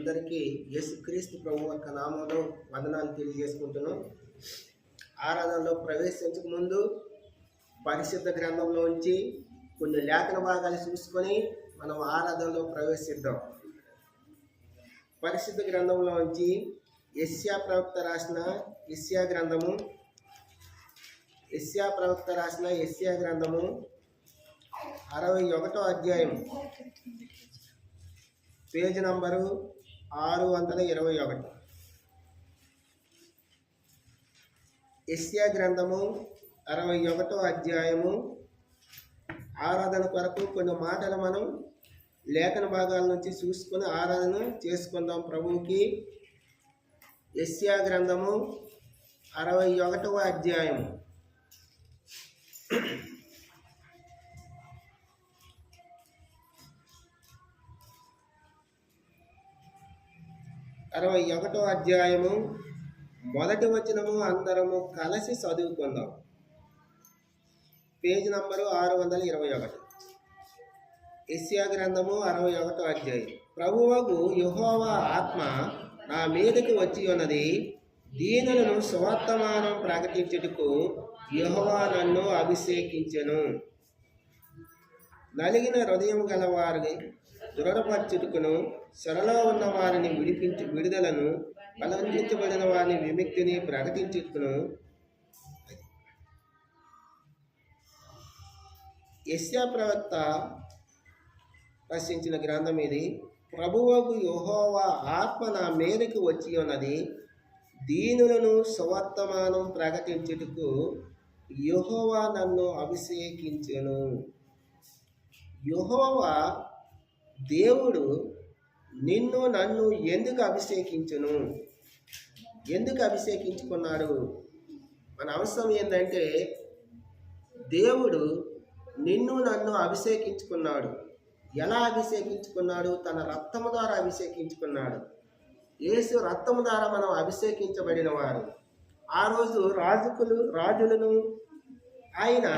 అందరికీ యేసుక్రీస్తు ప్రభు యొక్క నామంలో వందనాలు తెలియజేసుకుంటున్నాం. ఆరాధనలో ప్రవేశించక ముందు పరిశుద్ధ గ్రంథంలోంచి కొన్ని లేఖన భాగాలు చూసుకొని మనం ఆరాధనలో ప్రవేశిద్దాం. పరిశుద్ధ గ్రంథంలోంచి యెషయా ప్రవక్త రాసిన యెషయా గ్రంథము 61వ అధ్యాయం పేజ్ నంబరు 621. యెషయా గ్రంథము 61వ అధ్యాయము. ఆరాధన కొరకు కొన్ని మాటలు మనం లేఖన భాగాల నుంచి చూసుకొని ఆరాధన చేసుకుందాం ప్రభువుకి. యెషయా గ్రంథము 61వ అధ్యాయం 61వ అధ్యాయము మొదటి వచనము అందరము కలిసి చదువుకుందాం. Page number 621. యెషయా గ్రంథము 61వ అధ్యాయం. ప్రభువగు యెహోవా ఆత్మ నా మీదకి వచ్చి ఉన్నది, దీనులను సువర్తమానం ప్రకటించుటకు యెహోవా నన్ను అభిషేకించెను. నలిగిన హృదయం గల వారిని దృఢపరచుటకును, చెరలో ఉన్న వారిని విడుదలను, బలవంతించబడిన వారిని విముక్తిని ప్రకటించుటకును. యెషయా ప్రవక్త రచించిన గ్రంథం ఇది. ప్రభువకు యెహోవా ఆత్మ నా మీదకి వచ్చి ఉన్నది, దీనులను సువర్తమానం ప్రకటించుటకు యెహోవా నన్ను అభిషేకించెను. యెహోవా దేవుడు నిన్ను నన్ను ఎందుకు అభిషేకించును? ఎందుకు అభిషేకించుకున్నాడు? మన అవసరం ఏంటంటే దేవుడు నిన్ను నన్ను అభిషేకించుకున్నాడు. ఎలా అభిషేకించుకున్నాడు? తన రక్తము ద్వారా అభిషేకించుకున్నాడు. యేసు రక్తము ద్వారా మనం అభిషేకించబడిన వారు. ఆ రోజు రాజులను ఆయన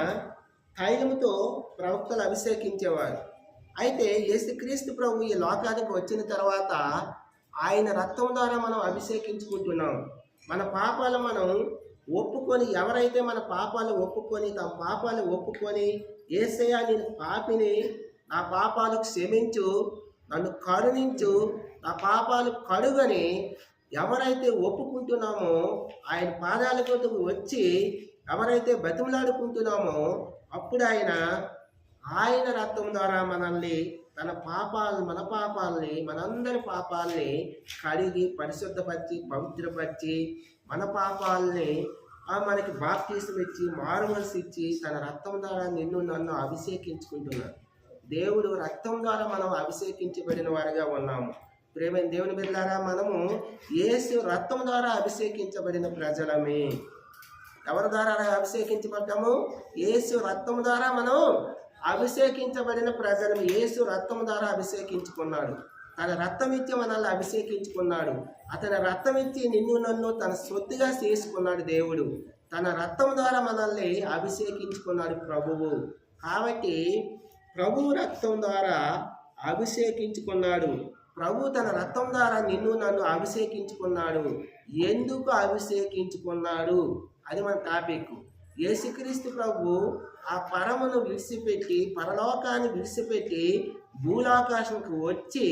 తైలముతో ప్రవక్తలు అభిషేకించేవారు. అయితే యేసుక్రీస్తు ప్రభు ఈ లోకానికి వచ్చిన తర్వాత ఆయన రక్తం ద్వారా మనం అభిషేకించుకుంటున్నాం. మన పాపాలు మనం ఒప్పుకొని, ఎవరైతే మన పాపాలు ఒప్పుకొని తమ పాపాలు ఒప్పుకొని యేసయ్యా నేను పాపిని, నా పాపాలు క్షమించు, నన్ను కరుణించు, నా పాపాలు కడుగని ఎవరైతే ఒప్పుకుంటున్నామో, ఆయన పాదాల కొరకు వచ్చి ఎవరైతే బతిమలాడుకుంటున్నామో, అప్పుడు ఆయన రక్తం ద్వారా మనల్ని మన పాపాలని మనందరి పాపాలని కడిగి పరిశుద్ధపరిచి పవిత్రపరిచి మన పాపాలని మనకి బాప్తిసం ఇచ్చి మారుమనసు ఇచ్చి తన రక్తం ద్వారా నిన్ను నన్ను అభిషేకించుకుంటున్నాడు. దేవుడు రక్తం ద్వారా మనం అభిషేకించబడిన వారిగా ఉన్నాము. ప్రేమైన దేవుని బిడ్డలారా, మనము యేసు రక్తం ద్వారా అభిషేకించబడిన ప్రజలమే. ఎవరి ద్వారా అభిషేకించబడ్డాము? యేసు రక్తం ద్వారా మనం అభిషేకించబడిన ప్రజలము. యేసు రక్తం ద్వారా అభిషేకించుకున్నాడు. తన రక్తం ఇచ్చి మనల్ని అభిషేకించుకున్నాడు. అతని రక్తం ఇచ్చి నిన్ను నన్ను తన సొత్తుగా చేసుకున్నాడు దేవుడు. తన రక్తం ద్వారా మనల్ని అభిషేకించుకున్నాడు ప్రభువు. కాబట్టి ప్రభువు రక్తం ద్వారా అభిషేకించుకున్నాడు. ప్రభు తన రక్తం ద్వారా నిన్ను నన్ను అభిషేకించుకున్నాడు. ఎందుకు అభిషేకించుకున్నాడు? అది మన టాపిక్. యేసుక్రీస్తు ప్రభు ఆ పరమును విడిచిపెట్టి, పరలోకాన్ని విడిచిపెట్టి భూలోకాశంకు వచ్చి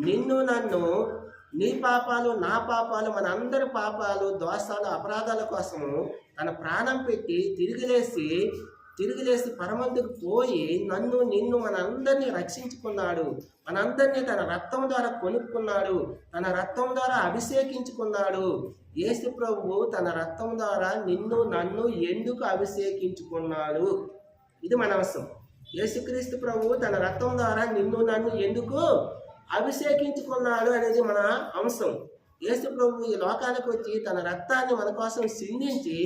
నిన్ను నన్ను, నీ పాపాలు నా పాపాలు, మన అందరి పాపాలు, దోషాలు, అపరాధాల కోసము తన ప్రాణం పెట్టి తిరిగిలేసి పరమందుకు పోయి నన్ను నిన్ను మనందరినీ రక్షించుకున్నాడు. మనందరినీ తన రక్తం ద్వారా కొనుక్కున్నాడు. తన రక్తం ద్వారా అభిషేకించుకున్నాడు. యేసు ప్రభువు తన రక్తం ద్వారా నిన్ను నన్ను ఎందుకు అభిషేకించుకున్నాడు? ఇది మన అవసరం. యేసుక్రీస్తు ప్రభువు తన రక్తం ద్వారా నిన్ను నన్ను ఎందుకు అభిషేకించుకున్నాడు అనేది మన అంశం. యేసు ప్రభు ఈ లోకానికి వచ్చి తన రక్తాన్ని మన కోసం సిందించి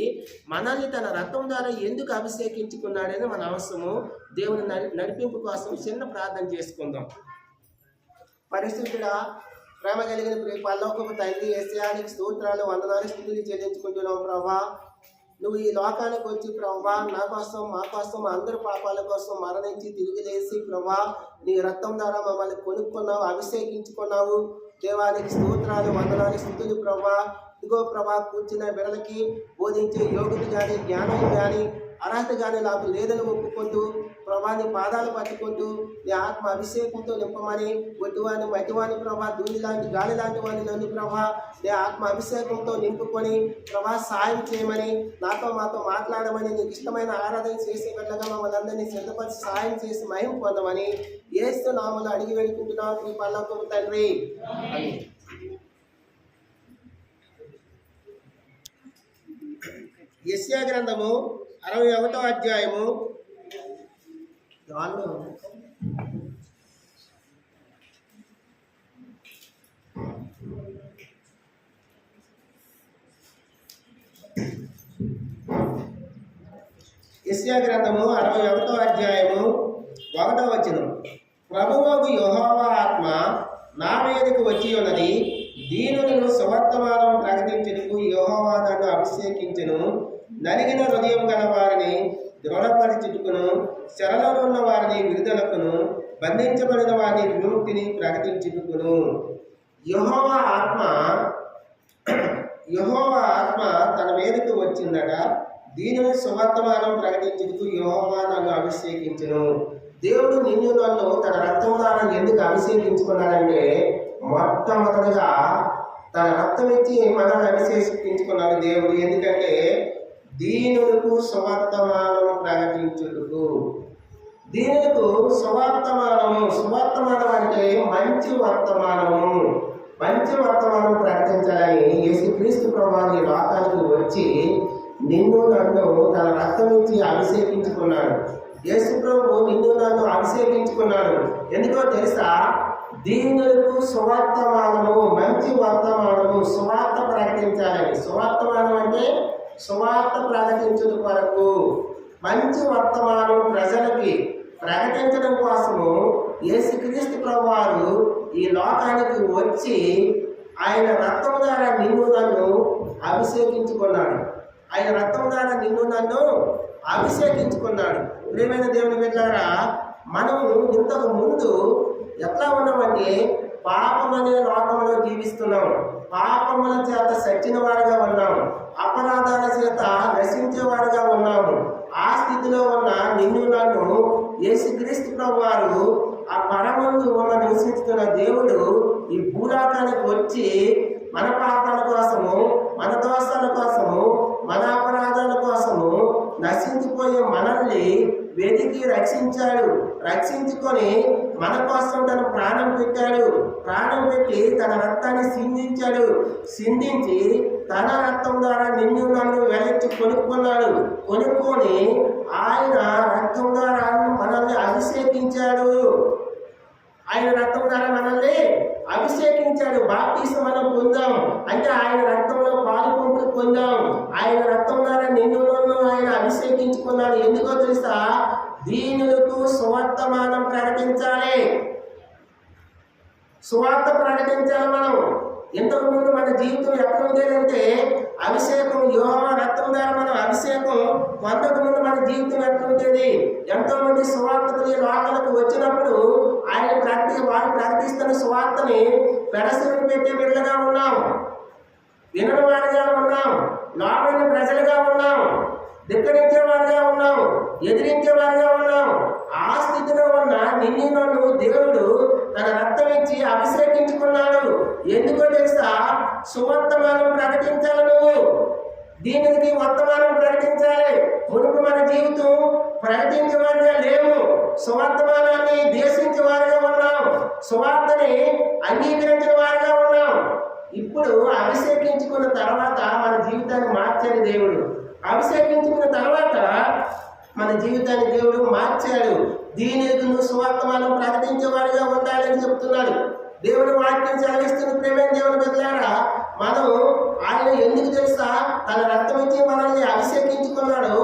మనల్ని తన రక్తం ద్వారా ఎందుకు అభిషేకించుకున్నాడని మన అవసరము. దేవుని నడిపింపు కోసం చిన్న ప్రార్థన చేసుకుందాం. పరిశుద్ధుడా, ప్రేమ కలిగిన పరలోకపు తండ్రి, యేసయ్యానికి స్తోత్రాలు, వందనాలు, స్తుతులు చెల్లించుకుంటున్నాం. ప్రభా, నువ్వు ఈ లోకానికి వచ్చి ప్రభా నా కోసం, మా కోసం, అందరి పాపాల కోసం మరణించి తిరిగి లేచి ప్రభా నీ రక్తం ద్వారా మమ్మల్ని కొనుక్కున్నావు, అభిషేకించుకున్నావు. దేవానికి స్తోత్రాలు, వందనాలు, స్తుతులు ప్రభా. ఇదిగో ప్రభా, కూర్చున్న బిడ్డలకి బోధించే యోగ్యత కానీ, జ్ఞానం కానీ, అర్హత కానీ నాకు లేదని ఒప్పుకుంటూ ప్రభా నీ పాదాలు పట్టుకుంటూ నీ ఆత్మ అభిషేకంతో నింపమని, ఒడ్డువాని మట్టివాని ప్రభా, దూని లాంటి గాలి లాంటి వాడిని నన్ను ప్రభా నీ ఆత్మ అభిషేకంతో నింపుకొని ప్రభా సాయం చేయమని, నాతో మాతో మాట్లాడమని, నీకు ఇష్టమైన ఆరాధన చేసే బిడ్డగా మమ్మల్ని అందరినీ సిద్ధపరిచి సాయం చేసి మహిమ పొందమని యేసు నామములో అడిగి వేడుకుంటున్నాం ఈ పరలోకపు తండ్రి. యెషయా గ్రంథము 61వ అధ్యాయము యెషయా గ్రంథము 61వ అధ్యాయము 1వ వచనం. ప్రభువగు యెహోవా ఆత్మ నా మీదకు వచ్చి ఉన్నది, దీనులను సువర్తమానం ప్రకటించుటకు యెహోవా నన్ను అభిషేకించెను. నలిగిన హృదయం గల వారిని దృఢపరచుటకును, చెరలో ఉన్న వారిని విడుదలకును, బంధించబడిన వారిని విముక్తిని ప్రకటించుటకును. యెహోవా ఆత్మ తన మీదకు వచ్చిందట. దీనిని సువర్తమానం ప్రకటించుటకు యెహోవా నన్ను అభిషేకించును. దేవుడు నిన్ను నన్ను తన రక్తం ద్వారా ఎందుకు అభిషేకించుకున్నాడంటే, మొట్టమొదటిగా తన రక్తం ఇచ్చి మనల్ని అభిషేకించుకున్నాడు దేవుడు. ఎందుకంటే దీనులకు సువర్తమానం ప్రకటించుటకు. దీనులకు సువర్తమానం అంటే మంచి వర్తమానము. మంచి వర్తమానం ప్రకటించాలని యేసుక్రీస్తు ప్రభువు ఈ లోకానికి వచ్చి నిన్ను నన్ను తన రక్తం ఇచ్చి అభిషేకించుకున్నాడు. యేసు ప్రభువు నిన్ను నన్ను అభిషేకించుకున్నాడు. ఎందుకో తెలుసా? దీనులకు సువర్తమానము, మంచి వర్తమానము, సువార్త ప్రకటించాలని. సువర్తమానం అంటే సువార్త ప్రకటించడం కొరకు, మంచి వర్తమానం ప్రజలకి ప్రకటించడం కోసము యేసుక్రీస్తు ప్రభువారు ఈ లోకానికి వచ్చి ఆయన రక్తం ద్వారా నిన్ను నన్ను అభిషేకించుకున్నాడు. ఆయన రక్తం ద్వారా నిన్ను నన్ను అభిషేకించుకున్నాడు. ప్రియమైన దేవుని బిడ్డలారా, మనము ఇంతకు ముందు ఎట్లా ఉన్నామంటే పాపమనే లోకంలో జీవిస్తున్నాం. పాపముల చేత సచ్చిన వారుగా ఉన్నాము. అపరాధాల చేత నశించేవారుగా ఉన్నాము. ఆ స్థితిలో ఉన్న నిన్ను నన్ను యేసుక్రీస్తు ప్రభువారు, ఆ పరమందు ఉన్న నివసిస్తున్న దేవుడు ఈ భూలోకానికి వచ్చి మన పాపాల కోసము, మన దోషాల కోసము, మన అపరాధాల కోసము నశించిపోయే మనల్ని వెతికి రక్షించాడు. రక్షించుకొని మన కోసం తన ప్రాణం పెట్టాడు. ప్రాణం పెట్టి తన రక్తాన్ని సిందించాడు. సిందించి తన రక్తం ద్వారా నిన్ను నన్ను వెలెచ్చి కొనుక్కున్నాడు. కొనుక్కొని ఆయన రక్తం ద్వారా మనల్ని అభిషేకించాడు. ఆయన రక్తం ద్వారా మనల్ని అభిషేకించాడు. బాప్తిసం మనం పొందాం అంటే ఆయన రక్తంలో పాలు పొందాం. ఆయన రక్తం ద్వారా నిన్ను ఆయన అభిషేకించుకున్నాడు. ఎందుకో తెలుసా? దీనులకు సువర్తమానం ప్రకటించాలి. సువార్త ప్రకటించాలి. మనం ఇంతకు ముందు మన జీవితం ఎక్కడ ఉండేదంటే అభిషేకం, యెహోవా రక్తం ద్వారా మనం అభిషేకం పొందక ముందు మన జీవితం ఎక్కడ ఉండేది? ఎంతో మంది సువార్తకులు ఈ లోకాలకు వచ్చినప్పుడు వారు ప్రకటిస్తున్న సువార్తని పెడసలు పెట్టే బిడ్డలుగా ఉన్నాం, వినని వారిగా ఉన్నాం, లోపలిన ప్రజలుగా ఉన్నాం, ధిక్కరించే వారిగా ఉన్నాం, ఎదిరించే వారిగా ఉన్నాం. ఆ స్థితిలో ఉన్న నిన్ను నన్ను దేవుడు తన రక్తం ఇచ్చి అభిషేకించుకున్నాడు. ఎందుకో తెలుసా? సువర్తమానం ప్రకటించాలి. నువ్వు దీనికి వర్తమానం ప్రకటించాలి. మునుపు మన జీవితం ప్రకటించే వారిగా లేవు. సువర్తమానాన్ని దేశించే వారిగా ఉన్నాం. సువార్తని అంగీకరించిన వారిగా ఉన్నాం. ఇప్పుడు అభిషేకించుకున్న తర్వాత మన జీవితాన్ని మార్చాడు దేవుడు. అభిషేకించుకున్న తర్వాత మన జీవితాన్ని దేవుడు మార్చాడు. దీనికి నువ్వు సువర్తమానం ప్రకటించేవాడిగా ఉండాలని చెప్తున్నాడు. దేవుని వాక్యం సెలవిస్తున్న ప్రేమైన దేవుని బిడ్డలారా, మనం ఆయన ఎందుకు తెలుసా? తన రక్తం ఇచ్చి మనల్ని అభిషేకించుకున్నాడు.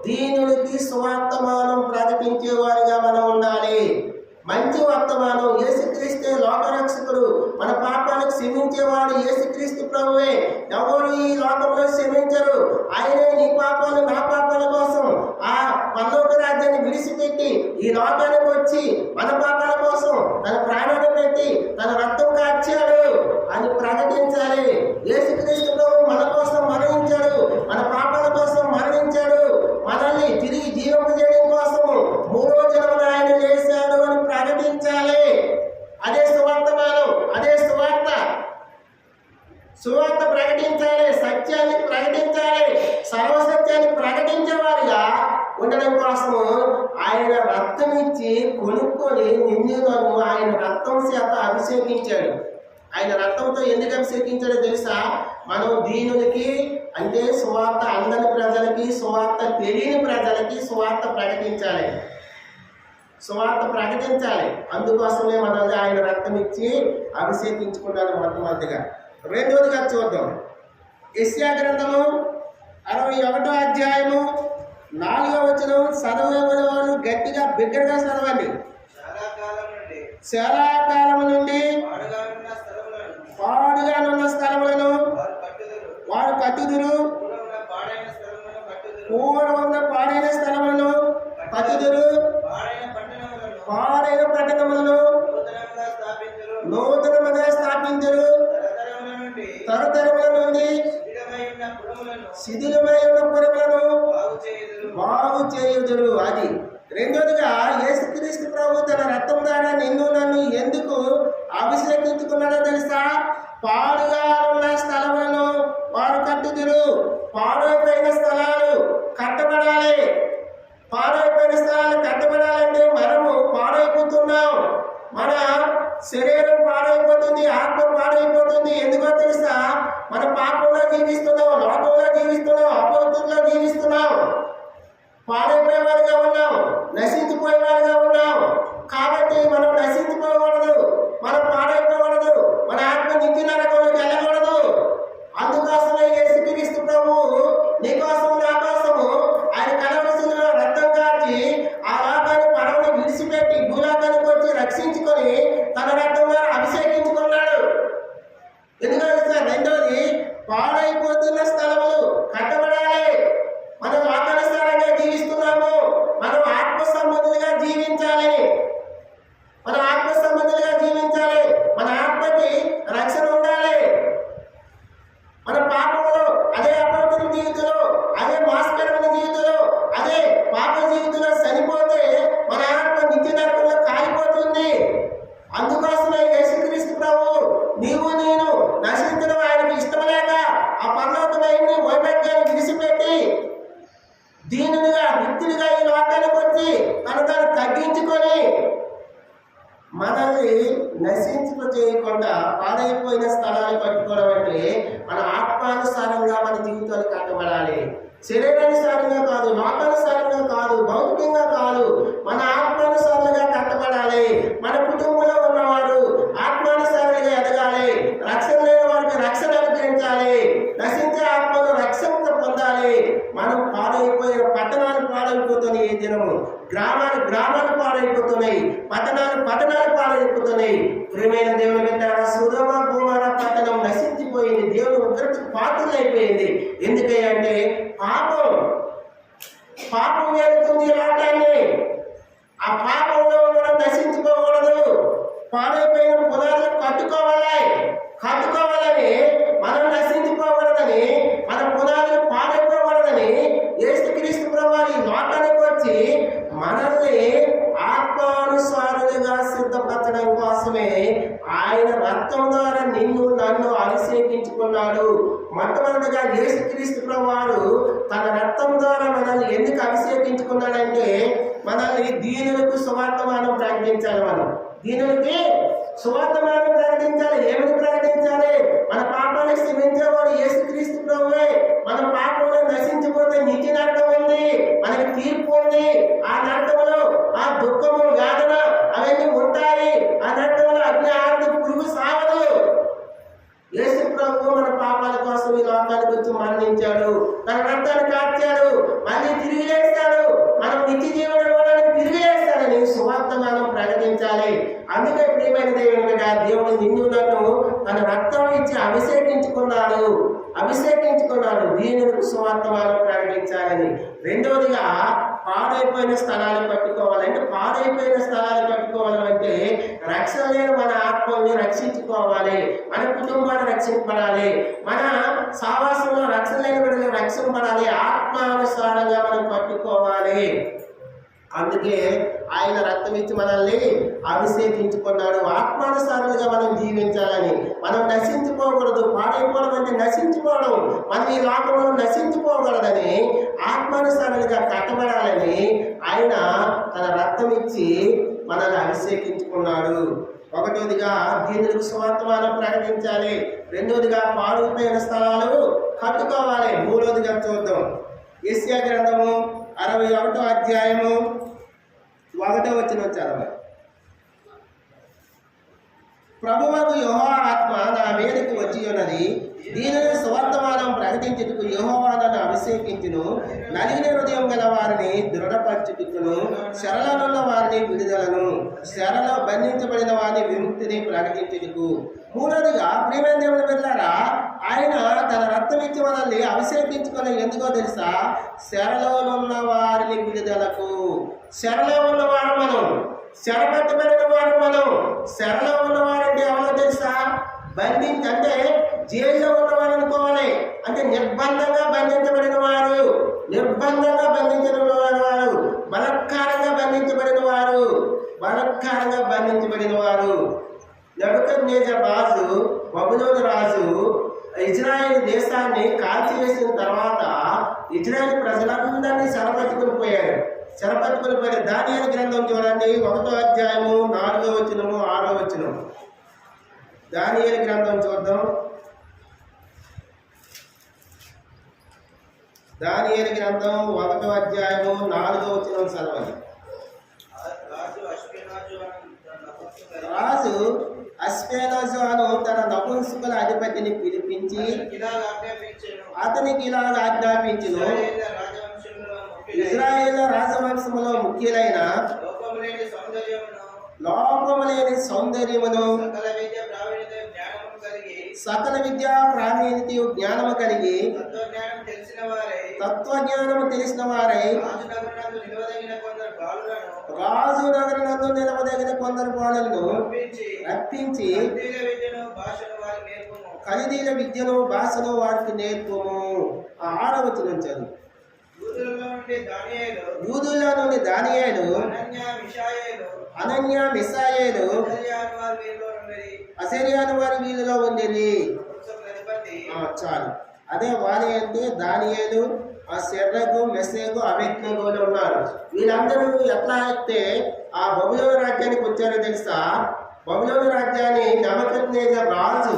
దీనులకి సువర్తమానం ప్రకటించేవారిగా మనం ఉండాలి. మంచి వర్తమానం. యేసుక్రీస్తే లోకరక్షకుడు. మన పాపాలకు క్షమించేవాడు యేసుక్రీస్తు ప్రభువే. ఎవరు ఈ లోకంలో క్షమించరు. ఆయనే నీ పాపాలు నా పాపాల కోసం ఆ పరలోక రాజ్యాన్ని విడిచిపెట్టి ఈ లోకానికి వచ్చి మన పాపాల కోసం తన ప్రాణాన్ని పెట్టి తన రక్తం కార్చాడు. సువార్త ప్రకటించాలి, సత్యాన్ని ప్రకటించాలి, సర్వసత్యాన్ని ప్రకటించేవారిగా ఉండడం కోసము ఆయన రక్తం ఇచ్చి కొనుక్కొని నిన్ను నన్ను ఆయన రక్తం చేత అభిషేకించాడు. ఆయన రక్తంతో ఎందుకు అభిషేకించాడో తెలుసా? మనం దీనులకి, అంటే సువార్త అందని ప్రజలకి, సువార్త తెలియని ప్రజలకి సువార్త ప్రకటించాలి, సువార్త ప్రకటించాలి. అందుకోసమే మనల్ని ఆయన రక్తం ఇచ్చి అభిషేకించుకున్నాడు మొట్టమొదటిగా. రెండవదిగా చూద్దాం, యెషయా గ్రంథము 61వ అధ్యాయము 4వ వచనం. చదవని వాళ్ళు గట్టిగా బిగ్గరగా చదవండి. చాలా కాలం నుండి పాడుగానున్న స్థలములను వారు కట్టుదురు, పూర్వమున పాడైన స్థలములను కట్టుదురు, పాడైన పట్టణములను నూతనముగా స్థాపించరు, తరతరముల నుండి శిథిలమైన పురములను బాగు చేయుదురు. అది రెండోదిగా, యేసుక్రీస్తు ప్రభు తన రక్తం ద్వారా నిన్ను నన్ను ఎందుకు అభిషేకించుకున్నాడో తెలుసా? పాడుగా ఉన్న స్థలములను వారు కట్టుదురు. పాడైపోయిన స్థలాలు కట్టబడాలి. పాడైపోయిన స్థలాలు కట్టబడాలంటే మనము పాడైపోతున్నాం. మన శరీరం పాడైపోతుంది, ఆత్మ పాడైపోతుంది. ఎందుకో తెలుసా? మన పాపంలో జీవిస్తున్నాం, లోకంలో జీవిస్తున్నాం, అపవిత్రంలో జీవిస్తున్నాం, పాడైపోయేవారుగా ఉన్నాం, నశించిపోయేవారుగా ఉన్నాం. కాబట్టి మనం నశించిపోకూడదు, మనం పాడైపోకూడదు, మన ఆత్మ నిత్య నరకంలోకి వెళ్ళకూడదు. అందుకోసమే యేసుక్రీస్తు ప్రభువు నీకోసం నా కోసము ఆయన కలవలసిన రక్తం కాచి ఆ లోకాన్ని పడవను విడిచిపెట్టి భూలోకానికి వచ్చి రక్షించుకొని తన రక్తం ద్వారా అభిషేకించుకున్నాడు. ఎందుకంటే రెండోది, పాడైపోతున్న స్థలములు కట్టబడాలి. మనం లోకానుసారంగా జీవిస్తున్నాము, మనం ఆత్మ సంబంధులుగా జీవించాలి. మనం ఆత్మ సంబంధులుగా జీవించాలి. మన ఆత్మకి రక్షణ ఉండాలి. మన పాపంలో, అదే అపవిత్ర జీవితంలో, అదే మోసకరమైన జీవితంలో, అదే పాప జీవితంలో చనిపోతే మన ఆత్మ నిత్య నరకంలో కాలిపోతుంది. అందుకోసమే యేసుక్రీస్తు ప్రభు నీవు నేను నశించడం ఆయనకి ఇష్టం లేక ఆ పరలోకమైన వైభగ్యాన్ని విడిచిపెట్టి దీనులుగా వ్యక్తులుగా ఈ లోకానికి వచ్చి తను తగ్గించుకొని మనల్ని నశించుకు చేయకుండా పాడైపోయిన స్థలాన్ని పట్టుకోవడం అంటే మన ఆత్మానుసారంగా మన జీవితాలు కట్టబడాలి. శరీరానుసారంగా కాదు, లోకానుసారంగా కాదు, భౌతికంగా కాదు, మన ఆత్మానుసారంగా కట్టబడాలి. మన కుటుంబంలో ఉన్నవారు ఆత్మానుసారంగా ఎదగాలి. రక్షణ లేని వారికి రక్షణ అనుగ్రహించాలి. నశించే ఆత్మను రక్షణ పొందాలి. మనం పాడైపోయిన పట్టణాలు పాడైపోతున్నాయి, ఈ దినము గ్రామాలు పాడైపోతున్నాయి, పట్టణాలు పాడైపోతున్నాయి. ప్రియమైన దేవుని బిడ్డలారా, సొదొమ గొమొర్రా పట్టణం నశించిపోయింది, దేవుని ఉగ్రతకు పాత్రలైపోయింది. ఎందుకంటే పాపం వెళ్తుంది లోకాన్ని. ఆ పాపంలో మనం నశించుకోకూడదు. పాడైపోయిన పునాదులు కట్టుకోవాలని, మనం నశించుకోకూడదని, మన పునాదులు పాడైపోకూడదని యేసుక్రీస్తు ప్రభువు ఈ లోకానికి వచ్చి మనల్ని ఆత్మానుసారులుగా సిద్ధపరచడం కోసమే ఆయన రక్తం ద్వారా నిన్ను నన్ను అభిషేకించుకున్నాడు. మొట్టమొదటిగా యేసుక్రీస్తు ప్రభువు తన రక్తం ద్వారా మనల్ని ఎందుకు అభిషేకించుకున్నాడంటే మనల్ని దీనులకు సువార్తమానం ప్రకటించాలి. మనం దీనులకి సువార్తమానం ప్రకటించాలి. ఏమని ప్రకటించాలి? మన పాపాన్ని క్షమించేవాడు యేసుక్రీస్తు ప్రభువే. మన పాపంలో నశించిపోతే నిత్య నరకం ఉంది, మనకి తీర్పు ఉంది. ఆ నరకంలో ఆ దుఃఖము, వేదన అవన్నీ ఉంటాయి. ఆ నరకంలో అగ్ని ఆరతి, పురుగు సావదు. యేసు ప్రభువు మన పాపాల కోసం ఈ లోకానికి వచ్చి మరణించాడు, తన రక్తాన్ని కార్చాడు, మళ్ళీ తిరిగి లేస్తాడు, మనం నిత్య జీవనం ఇవ్వడానికి తిరిగి లేస్తాడని సువార్తమానం ప్రకటించాలి. అందుకే ప్రియమైన దేవుడు నిన్ను నన్ను తన రక్తం ఇచ్చి అభిషేకించుకున్నాడు. దీనులకు సువార్తమానం ప్రకటించాలని. రెండవదిగా, పాడైపోయిన స్థలాలు పట్టుకోవాలంటే రక్షణ లేని మన ఆత్మల్ని రక్షించుకోవాలి, మన కుటుంబాన్ని రక్షింపబడాలి, మన సావాసంలో రక్షణ లేని బిడ్డలు రక్షింపబడాలి. ఆత్మానుసారంగా మనం పట్టుకోవాలి. అందుకే ఆయన రక్తం ఇచ్చి మనల్ని అభిషేకించుకున్నాడు. ఆత్మానుసారులుగా మనం జీవించాలని, మనం నశించిపోకూడదు. పాడైపోవడం అంటే నశించిపోవడం. మనం ఈ లోకంలో నశించిపోకూడదని, ఆత్మానుసారులుగా కట్టబడాలని ఆయన తన రక్తం ఇచ్చి మనల్ని అభిషేకించుకున్నాడు. ఒకటోదిగా దీనులకు సువార్తమానం ప్రకటించాలి. రెండోదిగా పాడైపోయిన స్థలాలు కట్టుకోవాలి. మూడోదిగా చూద్దాం, యెషయా గ్రంథము 61వ అధ్యాయము 1వ వచనం చదవాలి. ప్రభువకు యెహోవా ఆత్మ నా మీదకి వచ్చి ఉన్నది, దీనిని సువర్తమానం ప్రకటించుటకు యెహోవా నన్ను అభిషేకించును, నలిగిన హృదయం గల వారిని దృఢపరచుటకును, శరలనున్న వారిని విడుదలను, శరలో బంధించబడిన వారిని విముక్తిని ప్రకటించుటకు. మూడోదిగా ప్రియమైన దేవుని బిడ్డలారా, ఆయన తన రక్తం ఇచ్చి మనల్ని అభిషేకించుకుని ఎందుకో తెలుసా? శరలో ఉన్న వారిని విడుదలకు. శరలో ఉన్నవారు మనం, శరపట్టబడిన వారు మనం. శరలో ఉన్నవారంటే ఎవరో తెలుసా? అంటే జైల్లో ఉన్నవారు అనుకోవాలి. అంటే నిర్బంధంగా బంధించబడిన వారు, నిర్బంధంగా బంధించబడిన వారు, బలత్కారంగా బంధించబడిన వారు, బలత్కారంగా బంధించబడిన వారు. నెబుకద్నెజర్ రాజు, బబులోను రాజు ఇజ్రాయేల్ దేశాన్ని కాల్చివేసిన తర్వాత ఇజ్రాయేల్ ప్రజలందరినీ చెరపట్టుకుని పోయాడు. దానియేలు గ్రంథం చూడండి, 1వ అధ్యాయము 4వ వచనము 6వ వచనం. దానియేలు గ్రంథం చూద్దాం. దానియేలు గ్రంథం 1వ అధ్యాయము 4వ వచనం చదవాలి. రాజు అష్పెనాజు అను తన నపుంసకుల అధిపతిని పిలిపించి అతనికి ఇలాగ ఆజ్ఞాపించును, ఇజ్రాయేల్ రాజవంశములో ముఖ్యులైన లోపములేని సౌందర్యమును, సకల విద్యా ప్రావీణ్యతయు జ్ఞానము కలిగి, తత్వజ్ఞానము తెలిసిన వారై రాజు నగరనందు నిలవదగిన కొందరు బాలులను రప్పించి ఖరీదైన విద్యను భాషను వారికి నేర్పుము. 6వ వచనం చదువు. యూదుల్లో నుండి దానియేలు, అనన్య, మిషాయేలు, అసర్యాను వారి వీళ్ళలో ఉండేది. చాలు. అదే వారి అంటే దానియేలు, ఆ షెడ్రకు, మెషకు, అబేద్నెగోలు ఉన్నారు. వీళ్ళందరూ ఎట్లా అయితే ఆ బబులోను రాజ్యానికి వచ్చారో తెలుసా? బబులోను రాజ్యాన్ని నెబుకద్నెజర్ రాజు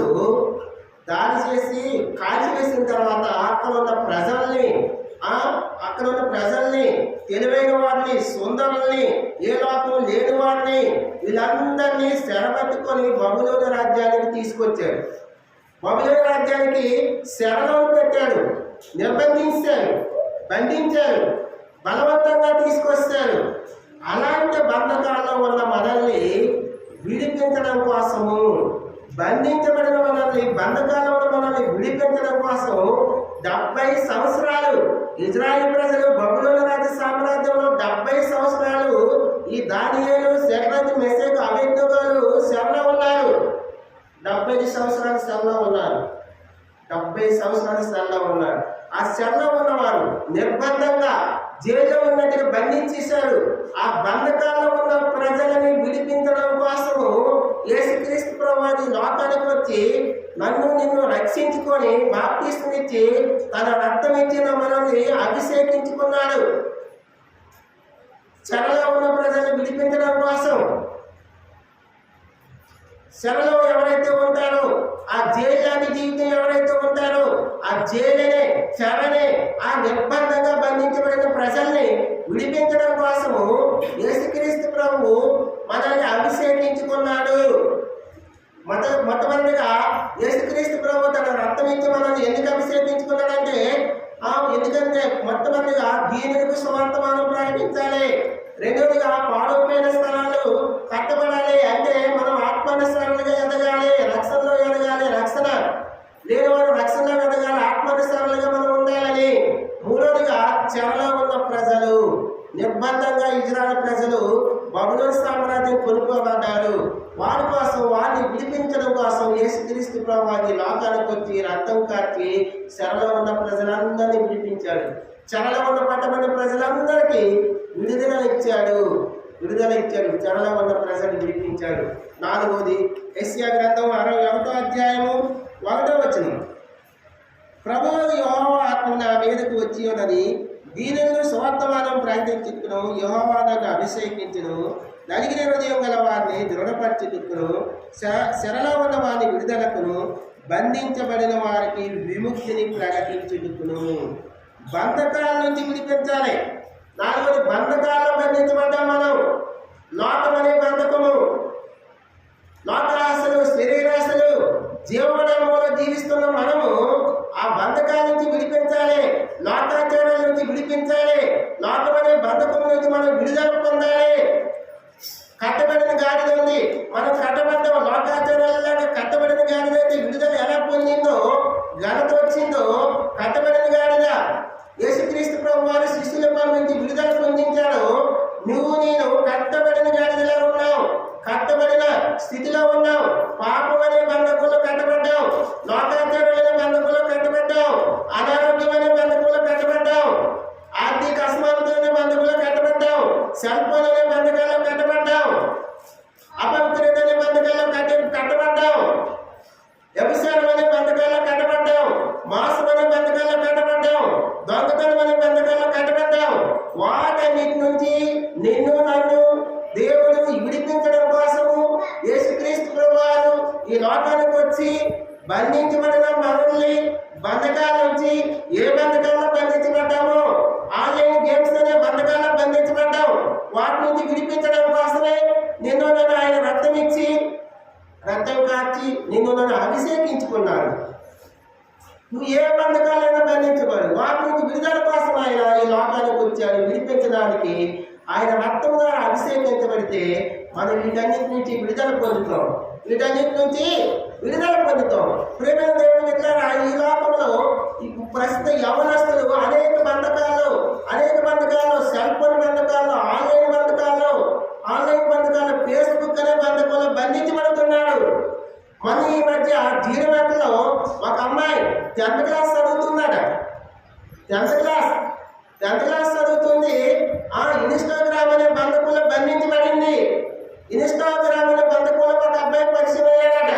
దాడి చేసి కాల్చివేసిన తర్వాత అక్కడ ఉన్న ప్రజల్ని తెలివైన వారిని, సుందరుల్ని, ఏ లోపం లేని వారిని, వీళ్ళందరినీ చెరపట్టుకొని బబులోను రాజ్యానికి తీసుకొచ్చాడు. బబులోను రాజ్యానికి శరలో పెట్టాడు, నిర్బంధించాడు, బంధించాడు, బలవంతంగా తీసుకొచ్చాడు. అలాంటి బంధకాల్లో ఉన్న మనల్ని విడిపించడం కోసము, బంధించబడిన మనల్ని, బంధకాల్లో ఉన్న మనల్ని విడిపించడం కోసం 70 సంవత్సరాలు ఇజ్రాయేల్ ప్రజలు బబులోను రాజ్య సామ్రాజ్యంలో 70 సంవత్సరాలు ఈ దానియేలు, షెడ్రకు, మెషకు, అబేద్నెగోలు శరణలో ఉన్నారు. 70 సంవత్సరాలు శరణలో ఉన్నారు. 70 సంవత్సరాలు శరణలో ఉన్నారు. ఆ శరణలో ఉన్నవారు నిర్బంధంగా జైల్లో ఉన్నట్టుగా బంధించేశారు. ఆ బంధకాల్లో ఉన్న ప్రజలని విడిపించడం కోసము యేసుక్రీస్తు ప్రభువు లోకానికి వచ్చి నన్ను నిన్ను రక్షించుకొని బాప్తిస్మమిచ్చి తన రక్తం ఇచ్చిన మనల్ని అభిషేకించుకున్నాడు. చెరలో ఉన్న ప్రజలను విడిపించడం కోసం. చెరలో ఎవరైతే ఉంటారో, ఆ జైలు జీవితం ఎవరైతే ఉంటారో, ఆ జైలనే, చెరనే, ఆ నిర్బంధంగా బంధించబడిన ప్రజల్ని విడిపించడం కోసము యేసుక్రీస్తు ప్రభువు మనల్ని అభిషేకించుకున్నాడు. మొట్టమొదటిగా యేసుక్రీస్తు ప్రభువు తన రక్తం ఇచ్చి మనల్ని ఎందుకు అభిషేకించుకున్నాడంటే, ఎందుకంటే మొట్టమొదటిగా దీనులకు సువార్తమానం ప్రకటించాలి. రెండవదిగా పాడైపోయిన స్థలాలు కట్టబడాలి. అంటే మనం ఆత్మానుసారులుగా ఎదగాలి, రక్షణలో ఎదగాలి. రక్షణ లేని వారు రక్షణలో ఎదగాలి, ఆత్మానుసారులుగా మనం ఉండాలని. మూడవదిగా చెరలో ఉన్న ప్రజలు, నిర్బంధంగా ఇజ్రాయేల్ ప్రజలు బబులోను సామ్రాజ్యం కొనుక్కోబడ్డారు. వారి కోసం, వారిని విడిపించడం కోసం యేసుక్రీస్తు ప్రభువు లోకానికి వచ్చి రక్తం కార్చి చెరలో ఉన్న ప్రజలందరినీ విడిపించాడు. చెరలో ఉన్న పట్టబడిన ప్రజలందరికీ విడుదల ఇచ్చాడు. విడుదల ఇచ్చాడు, చెరలో ఉన్న ప్రజలు విడిపించాడు. 4వది యెషయా గ్రంథం 61వ అధ్యాయము 1వ వచనం. ప్రభువు యెహోవా ఆత్మ నా మీదకు వచ్చి ఉన్నది, దీనులను సువర్తమానం ప్రకటించుకును, యెహోవా నన్ను అభిషేకించును, నలిగిన హృదయం గల వారిని దృఢపరచుటకును, చెరలో ఉన్న వారిని విడుదలకును, బంధించబడిన వారికి విముక్తిని ప్రకటించుటకును. బంధకాల నుంచి విడిపించాలి. 4వది బంధకాల్లో బంధించబడ్డాం మనం. లోకం అనే బంధకము, లోకాశలు, శరీరాశలు, జీవనములో జీవిస్తున్న మనము ఆ బంధకాల నుంచి విడిపించాలి, లోకాచారాల నుంచి విడిపించాలి, లోకం అనే బంధకం నుంచి మనం విడుదల పొందాలి. కట్టబడిన గాడిద ఉంది, మనం కట్టబడ్డాం. లోకాచారాలలాగా కట్టబడిన గాడిద అయితే విడుదల ఎలా పొందిందో, ఘనత వచ్చిందో, కట్టబడిన గాడిద యేసుక్రీస్తు ప్రభు వారు శిష్యుల నుంచి విడుదల పొందించాడు. నువ్వు నేను కట్టబడిన గాడిదలా ఉన్నావు, కట్టబడిన స్థితిలో ఉన్నావు. పాపం అనే బంధకంలో కట్టబడ్డావు, లోకాచారమైన బంధకంలో కట్టబడ్డావు, అనారోగ్యం అనే బంధకంలో కట్టబడ్డావు, ఆర్థిక అసమానత అనే బంధకంలో కట్టబడ్డావు, సెల్ ఫోన్ అనే బంధకాల్లో కట్టబడ్డావు, అపవిత్రత అనే బంధకాల్లో కట్టబడ్డావు, వ్యభిచారం అనే బంధకాల్లో కట్టబడ్డావు, మాంసం అనే బంధకాల్లో కట్టబడ్డావు, దొంగతనం అనే బంధకాల్లో కట్టబడ్డావు. వాటన్నిటి నుంచి నిన్ను నన్ను దేవుడు విడిపించడం కోసము యేసుక్రీస్తు ప్రభువారు ఈ లోకానికి వచ్చి బంధించబడిన మనల్ని బంధకాల నుంచి, ఏ బంధకాల్లో బంధించబడ్డామో, ఆన్లైన్ గేమ్స్ అనే బంధకాల్లో బంధించబడ్డాం, వాటి నుంచి విడిపించడం కోసమే నిన్ను నన్ను ఆయన రక్తం ఇచ్చి, రక్తం కార్చి నిన్ను నన్ను అభిషేకించుకున్నాడు. నువ్వు ఏ బంధకాలైనా బంధించబడు, వాటి నుంచి విడుదల కోసం ఆయన ఈ లోకానికి వచ్చాడు. విడిపించడానికి ఆయన రక్తం ద్వారా అభిషేకించబడితే మనం వీటన్నిటి నుంచి విడుదల పొందుతాం, వీటన్నిటి నుంచి విడుదల పొందుతాం. ప్రేమ దేవుని మిత్రులారా, ఈ లోకంలో ప్రస్తుత యవనస్తులు అనేక బంధకాలు, సెల్ ఫోన్ బంధకాలు, ఆన్లైన్ బంధకాలు, ఫేస్బుక్ అనే బంధకంలో బంధించబడుతున్నాడు. మన ఈ మధ్య జీరమెట్లో ఒక అమ్మాయి 10th క్లాస్ చదువుతుందట. 10th క్లాస్ చదువుతుంది. ఆ ఇన్స్టాగ్రామ్ అనే బంధకంలో బంధించబడింది. ఇన్స్టాగ్రామ్ అనే బంధకంలో ఒక అబ్బాయి పరిచయం అయ్యాడట.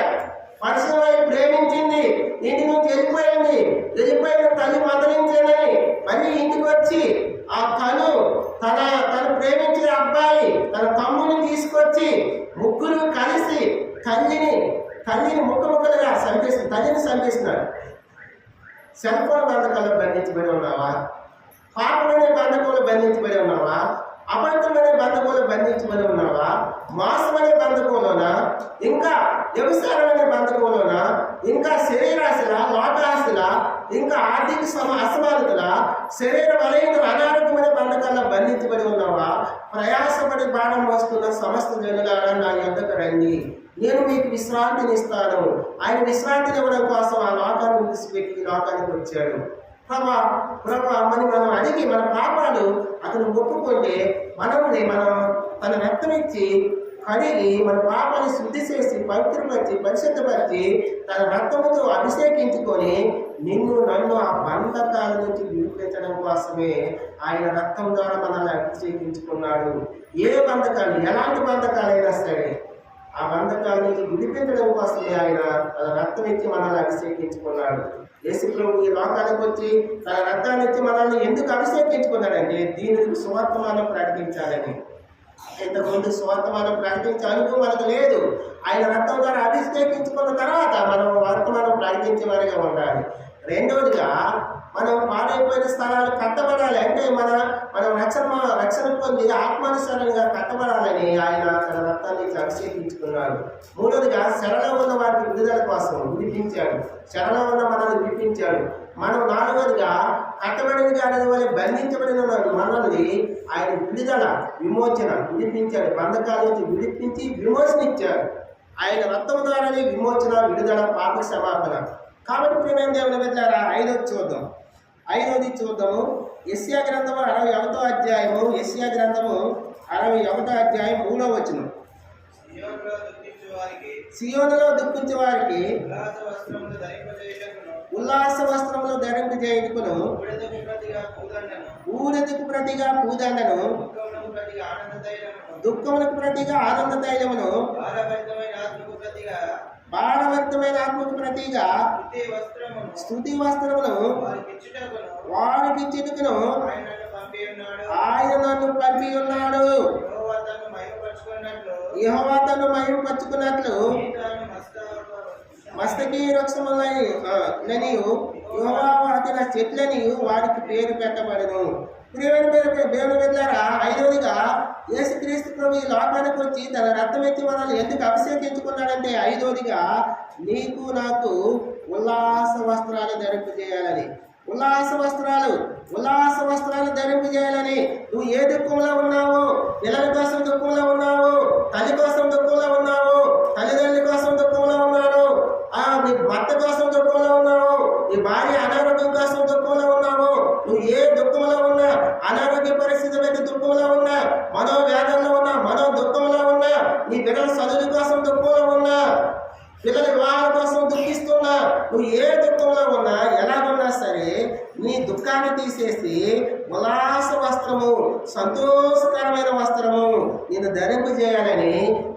పరిచయం అయ్యి ప్రేమించింది, ఇంటి నుంచి వెళ్ళిపోయిన తల్లి మందలించాలని మళ్ళీ ఇంటికి వచ్చి ఆ తను ప్రేమించిన అబ్బాయి తన తమ్ముని తీసుకొచ్చి ముగ్గురు కలిసి తల్లిని ముక్కలుగా తల్లిని చంపేస్తున్నాడు. సెల్ ఫోన్ బంధకాల్లో బంధించబడి ఉన్నావా? పాపమనే బంధకంలో బంధించబడి ఉన్నావా? అబద్ధమనే బంధకంలో బంధించబడి ఉన్నావా? మాంసం అనే బంధకంలోనా, ఇంకా వ్యభిచారం అనే బంధకంలోనా, ఇంకా శరీరాశల, లోకాశల, ఇంకా ఆర్థిక అసమానతల, శరీర బలహీనతల, అనారోగ్యమైన బంధకాల్లో బంధించబడి ఉన్నావా? ప్రయాసపడి భారం వస్తున్న సమస్త జనులారా నా యొద్దకు రండి, నేను మీకు విశ్రాంతిని ఇస్తాను. ఆయన విశ్రాంతిని ఇవ్వడం కోసం ఆ లోకాన్ని విడిచిపెట్టి లోకానికి వచ్చాడు. ప్రభా మనం అడిగి మన పాపాలు అతను ఒప్పుకుంటే మనం తన రక్తం ఇచ్చి కడిగి మన పాపాన్ని శుద్ధి చేసి పవిత్రపరిచి పరిశుద్ధపరిచి తన రక్తముతో అభిషేకించుకొని నిన్ను నన్ను ఆ బంధకాల నుంచి విడిపించడం కోసమే ఆయన రక్తం ద్వారా మనల్ని అభిషేకించుకున్నాడు. ఏ బంధకాలు, ఎలాంటి బంధకాలైనా సరే ఆ బంధకాల నుంచి విడిపించడం కోసమే ఆయన తన రక్తం ఇచ్చి మనల్ని అభిషేకించుకున్నాడు. యేసు ప్రభు ఈ లోకానికి వచ్చి తన రక్తాన్ని ఇచ్చి మనల్ని ఎందుకు అభిషేకించుకున్నాడంటే దీనికి సువర్తమానం ప్రకటించాలని. ఇంతకుముందు సువర్తమానం ప్రకటించే అనుభవం మనకు లేదు. ఆయన రక్తం ద్వారా అభిషేకించుకున్న తర్వాత మనం వర్తమానం ప్రకటించే వారిగా ఉండాలి. రెండవదిగా మనం పాడైపోయిన స్థలాలు కట్టబడాలి. అంటే మనం రక్షణ పొంది ఆత్మానుసారంగా కట్టబడాలని ఆయన తన రక్తాన్ని అభిషేకించుకున్నాడు. మూడవదిగా శరణలో ఉన్న వారికి విడుదల కోసం విడిపించాడు. శరణలో ఉన్న మనల్ని విడిపించాడు. మనం నాలుగవదిగా కట్టబడిన గాడిద వల్ల బంధించబడిన మనల్ని ఆయన విడిపించాడు. బంధకాల నుంచి విడిపించి విమోచన ఇచ్చాడు. ఆయన రక్తం ద్వారానే విమోచన, విడుదల, పాప క్షమాపణ. కాబట్టి ప్రియమైన దేవుని బిడ్డలారా, ఐదవది చూద్దాము. యెషయా గ్రంథము 61వ అధ్యాయము, యెషయా గ్రంథము 61వ అధ్యాయం 3వ వచనం. సియోనులో దుఃఖించే వారికి ఉల్లాస వస్త్రములు ధరింపజేయుటకును, ఊరదుకు ప్రతిగా పూదండను, దుఃఖములకు ప్రతిగా ఆనంద తైలమును, భారభరితమైన ఆత్మకు ప్రతిగా భారవంతమైన ఆత్మకు ప్రతిగా స్తుతి వస్త్రమును వారికి చిటుకును ఆయన నన్ను పంపి ఉన్నాడు. యెహోవా తన్ను మహిమపరచుకున్నట్లు మస్తకి వృక్షములని యెహోవా వాటిన చెట్లని వారికి పేరు పెట్టబడను. దేవుని బిడ్డలారా, ఐదవదిగా యేసుక్రీస్తు ప్రభు ఈ లోకానికి వచ్చి తన రక్తం ఎత్తి మనల్ని ఎందుకు అభిషేకించుకున్నాడంటే, ఐదవదిగా నీకు నాకు ఉల్లాస వస్త్రాలు ధరింపజేయాలని. ఉల్లాస వస్త్రాలు ధరింపజేయాలని. నువ్వు ఏ దుఃఖంలో ఉన్నావు? పిల్లల కోసం దుఃఖంలో ఉన్నావు, తల్లి కోసం దుఃఖంలో ఉన్నావు, తల్లిదండ్రుల కోసం దుఃఖంలో ఉన్నాడు, నీ భర్త కోసం దుఃఖంలో ఉన్నావు, నీ భార్య అనారోగ్యం కోసం దుఃఖంలో ఉన్నావు. నువ్వు ఏ దుఃఖంలో ఉన్నా, అనారోగ్య పరిస్థితి బట్టి దుఃఖంలో ఉన్నా, మనోవేదనలో ఉన్నా, మనో దుఃఖంలో ఉన్నా, నీ బిడ్డల చదువుల కోసం దుఃఖంలో ఉన్నా, పిల్లల వివాహాల కోసం దుఃఖిస్తున్నా, నువ్వు ఏ దుఃఖంలో ఉన్నా, ఎలాగున్నా సరే నీ దుఃఖాన్ని తీసేసి ఉల్లాస వస్త్రము, సంతోషకరమైన వస్త్రము నిన్ను ధరింపజేయాలని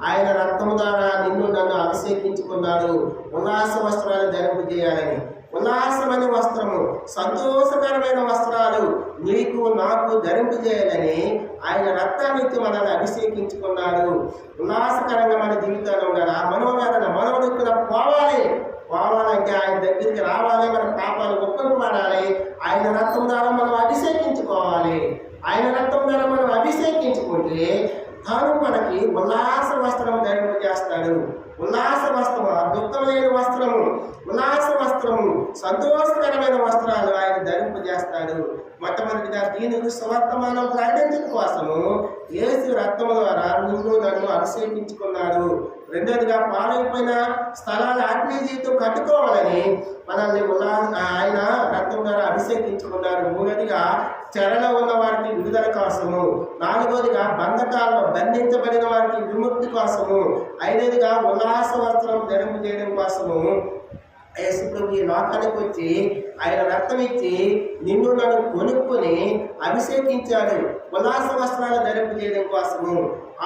ఆయన రక్తము ద్వారా నిన్ను నన్ను అభిషేకించుకున్నాడు. ఉల్లాస వస్త్రాలు ధరింపజేయాలని. ఉల్లాసమైన వస్త్రము, సంతోషకరమైన వస్త్రాలు నీకు నాకు ధరింపజేయాలని ఆయన రక్తాన్ని మనల్ని అభిషేకించుకున్నాడు. ఉల్లాసకరంగా మన జీవితాల్లో ఉండాలి. ఆ మనోవేదన మనోడుక్కున పోవాలంటే ఆయన దగ్గరికి రావాలి. మన పాపాలు ఒప్పుకోబడాలి. ఆయన రక్తం ద్వారా మనం అభిషేకించుకోవాలి. ఆయన రక్తం ద్వారా మనం అభిషేకించుకుంటే తాను మనకి ఉల్లాస వస్త్రం ధరింపజేస్తాడు. ఉల్లాస వస్త్రము, దుఃఖం లేని వస్త్రము, ఉల్లాస వస్త్రము, సంతోషకరమైన వస్త్రాలు ఆయన ధరింపజేస్తాడు. మొట్టమొదటిగా దీనికి సువర్తమానం ప్రకటించడం కోసము యేసు రక్తము ద్వారా నిన్ను నన్ను అభిషేకించుకున్నాడు. రెండోదిగా పాలైపోయిన స్థలాలు ఆత్మీయ జీవితం కట్టుకోవాలని మనల్ని ఆయన రక్తం ద్వారా అభిషేకించుకున్నాడు. మూడోదిగా చెరలో ఉన్న వారికి విడుదల కోసము. నాలుగోదిగా బంధకాల్లో బంధించబడిన వారికి విముక్తి కోసము. ఐదోదిగా ఉల్లాస వస్త్రం ధరింపజేయడం కోసము యేసు ప్రభు ఈ లోకానికి వచ్చి ఆయన రక్తం ఇచ్చి నిన్ను నన్ను కొనుక్కొని అభిషేకించాడు ఉల్లాస వస్త్రాలు ధరింపజేయడం కోసము.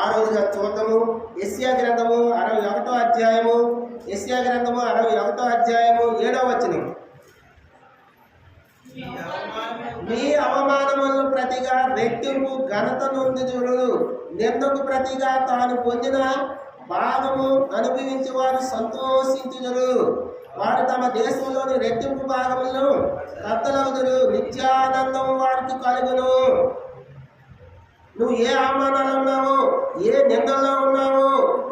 ఆ రోజుగా చూద్దాము యెషయా గ్రంథము 61వ అధ్యాయము. యెషయా గ్రంథము 61వ అధ్యాయము 7వ వచనం. మీ అవమానములను ప్రతిగా రెట్టింపు ఘనత నొందుదురు, నిందకు ప్రతిగా తాను పొందిన భాగము అనుభవించి వారు సంతోషించుదురు. వారు తమ దేశంలోని రెట్టింపు భాగములను కత్తలవుదురు, నిత్యానందం వారికి కలుగును. నువ్వు ఏ అవమానాలు ఉన్నావో, ఏ నిందల్లో ఉన్నావో,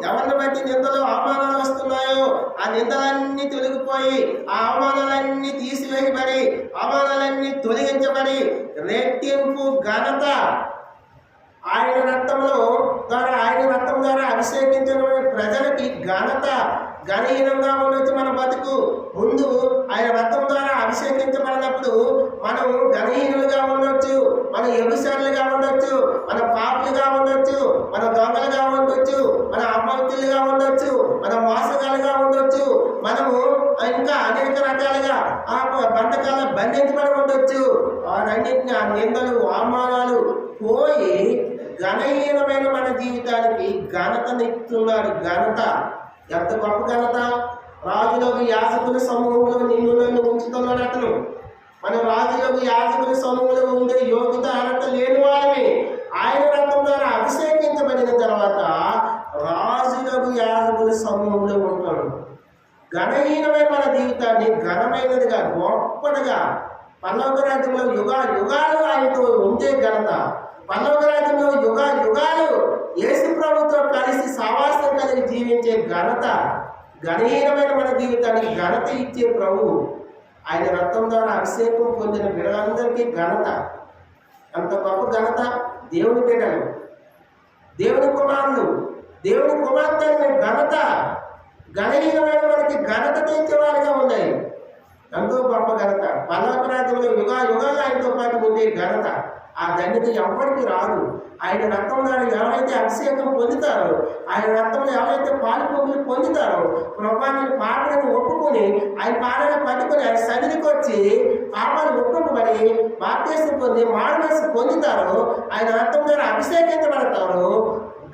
ఎవరిని బట్టి నిందలు అవమానాలు వస్తున్నాయో ఆ నిందలన్నీ తొలగిపోయి, ఆ అవమానాలన్నీ తీసివేయబడి, అవమానాలన్నీ తొలగించబడి రెట్టింపు ఘనత ఆయన రక్తంలో ద్వారా, ఆయన రక్తం ద్వారా అభిషేకించిన ప్రజలకి ఘనత, ఘనహీనంగా ఉండొచ్చు మన బతుకు. ముందు ఆయన రక్తం ద్వారా అభిషేకించబడినప్పుడు మనం ఘనహీనులుగా ఉండొచ్చు, మన వ్యభిచారులుగా ఉండొచ్చు, మన పాపులుగా ఉండొచ్చు, మన దొంగలుగా ఉండొచ్చు, మన అభక్తులుగా ఉండొచ్చు, మన మోసగాలుగా ఉండొచ్చు, మనము ఇంకా అనేక రకాలుగా ఆ బంధకాల బంధించబడి ఉండొచ్చు. వాటన్నిటిని ఆ నిందలు అవమానాలు పోయి ఘనహీనమైన మన జీవితానికి ఘనతనిస్తున్నాడు. ఘనత ఎంత గొప్ప ఘనత! రాజులకు యాజకుల సమూహంలో నిన్ను నన్ను ఉంచుతున్నాడు అతను. మనం రాజులకు యాజకుల సమూహంలో ఉండే యోగ్యత అర్హత లేని వారిని ఆయన రక్తం ద్వారా అభిషేకించబడిన తర్వాత రాజులకు యాజకుల సమూహంలో ఉంటాడు. ఘనహీనమైన మన జీవితాన్ని ఘనమైనదిగా, గొప్పదిగా, పరలోక రాజ్యంలో యుగాలు ఆయనతో ఉండే ఘనత, పరలోక రాజ్యంలో యుగాలు యేసు ప్రభుతో కలిసి సహవాసం కలిగి జీవించే ఘనత, ఘనహీనమైన మన జీవితానికి ఘనత ఇచ్చే ప్రభు. ఆయన రక్తం ద్వారా అభిషేకం పొందిన బిడ్డలందరికీ ఘనత. అంత గొప్ప ఘనత. దేవుని బిడ్డలు, దేవుని కుమారులు, దేవుని కుమార్తె ఘనత, ఘనహీనమైన మనకి ఘనత తెచ్చేవారిగా ఉన్నాయి. ఎంతో గొప్ప ఘనత. పరలోక రాజ్యంలో యుగాలు ఆయనతో పాటు ఉండే ఘనత. ఆ ధన్యత ఎవరికి రాదు. ఆయన రక్తం ద్వారా ఎవరైతే అభిషేకం పొందుతారో, ఆయన రక్తంలో ఎవరైతే పాలు పొంగులు పొందుతారో, ప్రభాని పాటలను ఒప్పుకొని ఆయన పాటలు పట్టుకొని ఆయన సన్నిధికి వచ్చి పాపాలు ఒప్పుకోబడి బాప్తిసం పొంది మారుమనసు పొందుతారో, ఆయన రక్తం ద్వారా అభిషేకించబడతారో,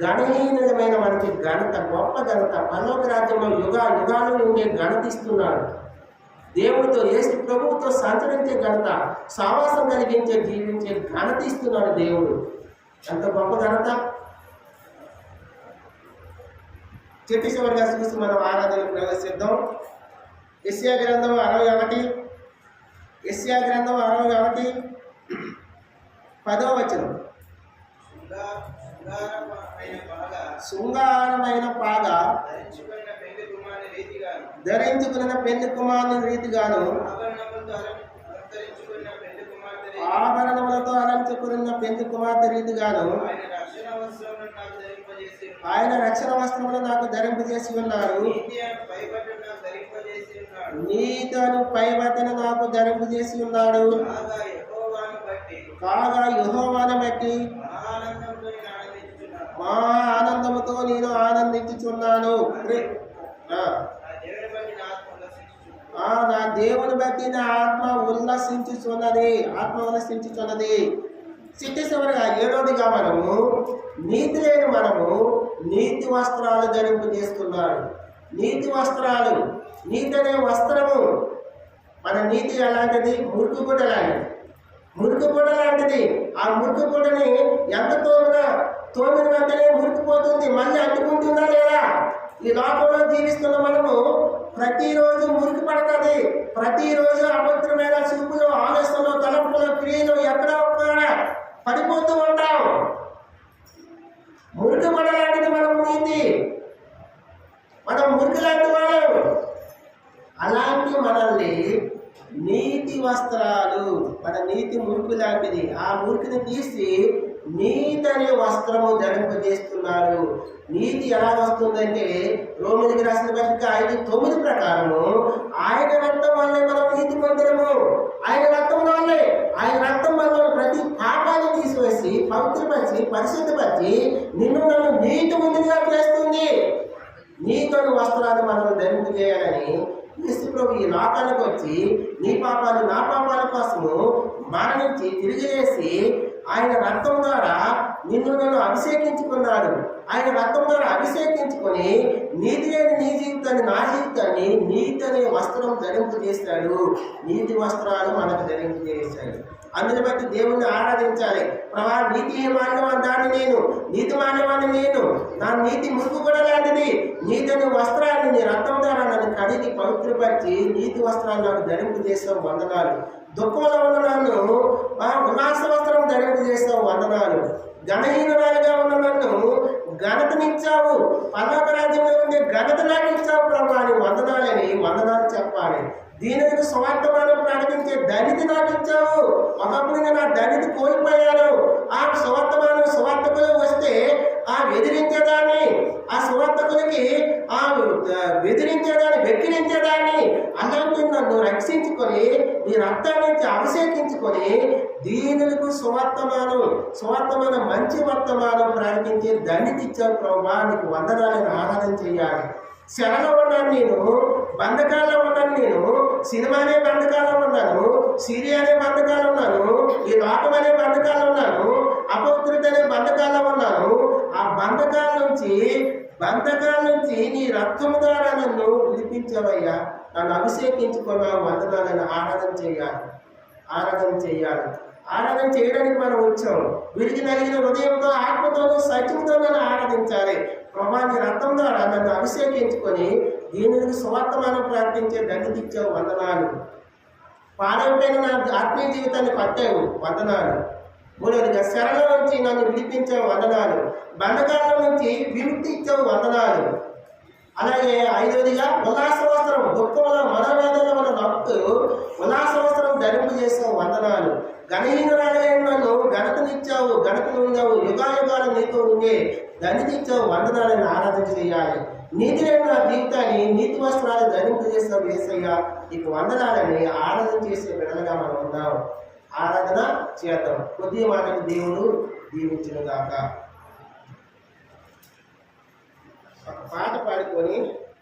గణహీనమైన మనకి ఘనత, గొప్ప ఘనత, పరలోక రాజ్యంలో యుగాలు ఉండే ఘనత ఇస్తున్నాడు. దేవుడితో, యేసు ప్రభువుతో సంచరించే ఘనత, సావాసం కలిగించే, జీవించే ఘనత ఇస్తున్నాడు దేవుడు. ఎంత గొప్ప ఘనత! చెట్టు చివరిగా చూసి మనం ఆరాధనకు ప్రవేశిద్దాం. యెషయా గ్రంథం 61, యెషయా గ్రంథం 61 10వ వచనం. శృంగారమైన పాగా ధరించుకున్న పెళ్లి కుమారుని రీతిగాను, ఆభరణములతో అలంచుకున్న పెళ్లి కుమార్తె రీతిగాను ఆయన రక్షణ వస్త్రములు నాకు ధరింపజేసి ఉన్నాడు. నీతను పైబట్టను నాకు ధరింపజేసి ఉన్నాడు. కాగా యెహోవాను బట్టి మా ఆనందముతో నేను ఆనందించుచున్నాను. నా దేవుని బట్టి నా ఆత్మ ఉల్లసించుచున్నది. చిట్ట చివరిగా 7వదిగా మనము నీతి లేని మనము నీతి వస్త్రాలు ధరింపు చేస్తున్నాడు. నీతి వస్త్రాలు, నీతి అనే వస్త్రము. మన నీతి ఎలాంటిది? మురికి గుడ్డ లాంటిది. మురికి గుడ్డ లాంటిది. ఆ మురికి గుడ్డని ఎంత తోమిన వెంటనే మురికిపోతుంది, మళ్ళీ అంటుకుంటుందా లేదా? ఈ లోకంలో జీవిస్తున్న మనము ప్రతిరోజు మురికి పడుతుంది. ప్రతిరోజు అపవిత్రమైన చూపులు, ఆలోచనలు, తలంపులు, క్రియలు ఎక్కడ ఒక్కడ పడిపోతూ ఉంటాం. మురికి పడలాంటిది మనం నీతి. మనం మురికి లాంటి వాళ్ళం. అలాంటి మనల్ని నీతి వస్త్రాలు, మన నీతి మురికి లాంటిది. ఆ మురికిని తీసి నీతి అనే వస్త్రము ధరింపజేస్తున్నాడు. నీతి ఎలా వస్తుందంటే రోమిలికి రాసిన పత్రిక 5:9 ప్రకారము ఆయన రక్తం వల్లే మనం నీతి పొందడము. ఆయన రక్తం వల్లే, ఆయన రక్తం వల్ల ప్రతి పాపాన్ని తీసివేసి పవిత్రపరిచి పరిశుద్ధపరిచి నిన్ను నన్ను నీతి ముందుగా చేస్తుంది. నీతి వస్త్రాన్ని మనం ధరింపజేయాలని యేసు ప్రభు ఈ లోకానికి వచ్చి నీ పాపాలు నా పాపాల కోసము మరణించి తిరిగి లేసి ఆయన రక్తం ద్వారా నిన్ను నన్ను అభిషేకించుకున్నాడు. ఆయన రక్తం ద్వారా అభిషేకించుకొని నీతి లేని నీ జీవితాన్ని, నా జీవితాన్ని నీతి అనే వస్త్రం ధరింపు చేస్తాడు. నీతి వస్త్రాలు మనకు ధరింపు చేస్తాడు. అందుని బట్టి దేవుణ్ణి ఆరాధించాలి. ప్రభా, నీతి మాన్యవాన్ని నేను, నీతి మాన్యవాన్ని నేను, నా నీతి మురుగు కూడా లాంటిది. నీతి అనే వస్త్రాన్ని నీ రక్తం ద్వారా నన్ను కడిగి పవిత్రపరిచి నీతి వస్త్రాలు నాకు ధరింపు చేస్తావు, వందనాలు. దుఃఖంలో ఉన్న నన్ను ఉల్లాస వస్త్రం ధరింపు చేస్తావు, వందనాలు. ఘనహీనురాలుగా ఉన్న నన్ను ఘనతనిచ్చావు, పరలోక రాజ్యంలో ఉండే ఘనత నాకు ఇచ్చావు ప్రభా అని వందనాలు చెప్పాలి. దీనికి స్వార్థమానం ప్రకటించే ధనితి నాకు ఇచ్చావు. ఒకప్పుడు నేను ఆ ధనితి కోల్పోయాను. ఆ స్వార్థకులు వస్తే ఎదిరించేదాన్ని, ఆ సువార్తకులకి ఎదిరించేదాన్ని, వెక్కిరించేదాన్ని. అలాంటి నన్ను రక్షించుకొని నీ రక్తాన్ని అభిషేకించుకొని దీనులకు సువార్తమానం మంచి వర్తమానం ప్రకటించే ధనితి ఇచ్చావు ప్రభా, నీకు వందనాలను ఆరాధన చేయాలి. శరణలో ఉన్నాను నేను, బంధకాల్లో ఉన్నాను నేను, సినిమా అనే బంధకాల్లో ఉన్నాను, సీరియా అనే బంధకాల్లో ఉన్నాను, ఈ లోకం అనే బంధకాల్లో ఉన్నాను, అపవిత్రత అనే బంధకాల్లో ఉన్నాను. ఆ బంధకాల నుంచి నీ రక్తము ద్వారా నన్ను విడిపించవయ్యా, నన్ను అభిషేకించుకున్నావు, వందనాలను ఆరాధన చేయాలి. ఆరాధన చేయడానికి మనం వచ్చాం. విడిగి నలిగిన హృదయంతో, ఆత్మతోనూ సత్యంతో నన్ను ఆరాధించాలి. ప్రభా, నీ రక్తం ద్వారా నన్ను అభిషేకించుకొని దీనికి సువార్తమానం ప్రకటించే ధన్యత ఇచ్చావు, వందనాలు. పాడైపోయిన నా ఆత్మీయ జీవితాన్ని పట్టావు, వందనాలు. మూడవదిగా శరణం నుంచి నన్ను విడిపించావు, వందనాలు. బంధకాల నుంచి విముక్తి ఇచ్చావు, వందనాలు. అలాగే 5వదిగా ఉల్లాస వస్త్రం, దుఃఖంలో మనోవేదనలో ఉన్న నొప్పు ఉల్లాస వస్త్రం ధరింపు చేసావు, వందనాలు. ఘనహీనురాలైన నన్ను ఘనతనిచ్చావు, ఘనతను ఉందావు, యుగాలు నీతో ఉండే ధనితి ఇచ్చావు, వందనాలను ఆరాధన చేయాలి. నీతి లేని నా జీవితాన్ని నీతి వస్త్రాలు ధరింపు చేస్తావు యేసయ్యా, నీకు వందనాలని ఆరాధన చేసే బిడ్డలుగా మనం ఉన్నాం. ఆరాధన చేద్దాం. కొద్ది మాటలు దేవుడు దీవించును గాక. ఒక పాట పాడుకొని